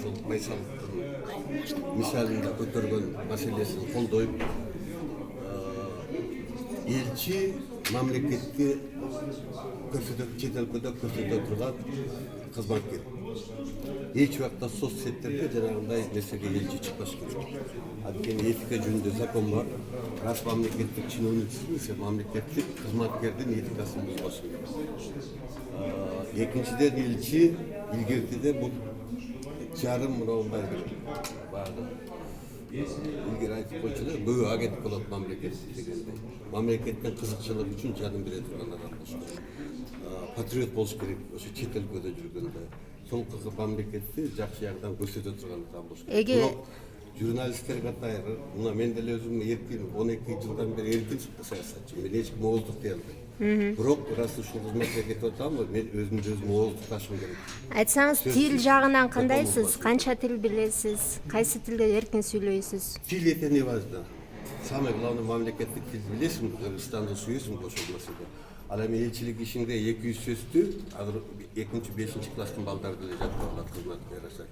ошол майсалдыктын мисалында көтөргөн маселесин колдойт. Элчи мамлекетке чет өлкөдө көрсөтө турган кызматкер. Эч убакта соцсеттерге жанагындай нерсеге элчи чыкпаш керек. Анткени этика жөнүндө закон бар. Раз мамлекеттик чиновниксиз, мамлекеттик кызматкердин этикасын бузбаш керек. Экинчиден элчи илгертиде бул жарым мындай баягы илгери айтып койчу бөө агент болот мамлекет дегенде. Мамлекеттин кызыкчылыгы үчүн жанын бере турган адам болуш керек. Патриот болуш керек ошо чет өлкөдө жүргөндө. Сол мамлекетти жакшы жагынан көрсөтө турган адам болуш керек. Журналисттер катары, мына мен деле өзүм эркин 12 жылдан бери эркин саясатчы. Мен эч ким ооздук дей албайм. Бирок раз ушул кызматка кетип атамбы, мен өзүмдү ооздукташым керек. Айтсаңыз, тил жагынан кандайсыз? Канча тил билесиз? Кайсы тилде эркин сүйлөйсүз? Тил это не важно. Самое главное, мамлекеттик тил билесиң, Кыргызстанды сүйөсүң ошол маселе. Ал эми элчилик ишинде 200 сөздү азыр 2-5 класстын балдары деле жаттап алат кызматка жараша.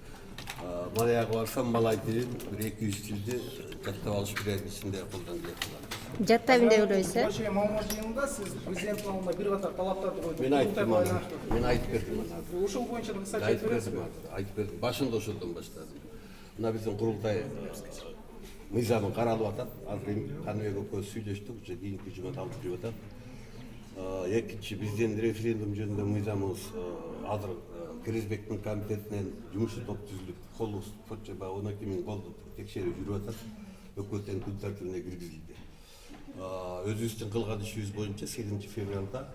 Малаягы барсам малай тилин 200 тилди жаттап алыш ичинде колдон келет. Жаттайбын деп ойлойсуз, э? Ошо мамыр жыйынында сиз президенттин алдына бир катар талаптарды койдуңуз. Мен айтып бердим. Ошол боюнча кыска айтып бердим. Башында ошодон баштадым. Мына биздин курултай мыйзамы каралып атат. Азыр Каныбек экөөбүз сүйлөштүк, уже кийинки жумада алып кирип атат. Экинчи биздин референдум жөнүндө мыйзамыбыз азыр Киризбектин комитетинен жумуш топ түзүлүп, колу сотчу 12.000 колду текшерүү жүрүп атат. Өкмөттүн күн тартибине киргизилди. Өзүбүздүн кылган ишибиз боюнча 8 февралда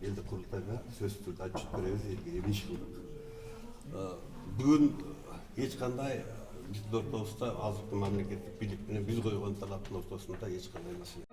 элдик курултайга сөзсүз түрдө отчет беребиз, элге иш кылдык. Бүгүн эч кандай биздин ортобузда азыркы мамлекеттик бийлик менен биз койгон талаптын ортосунда эч кандай маселе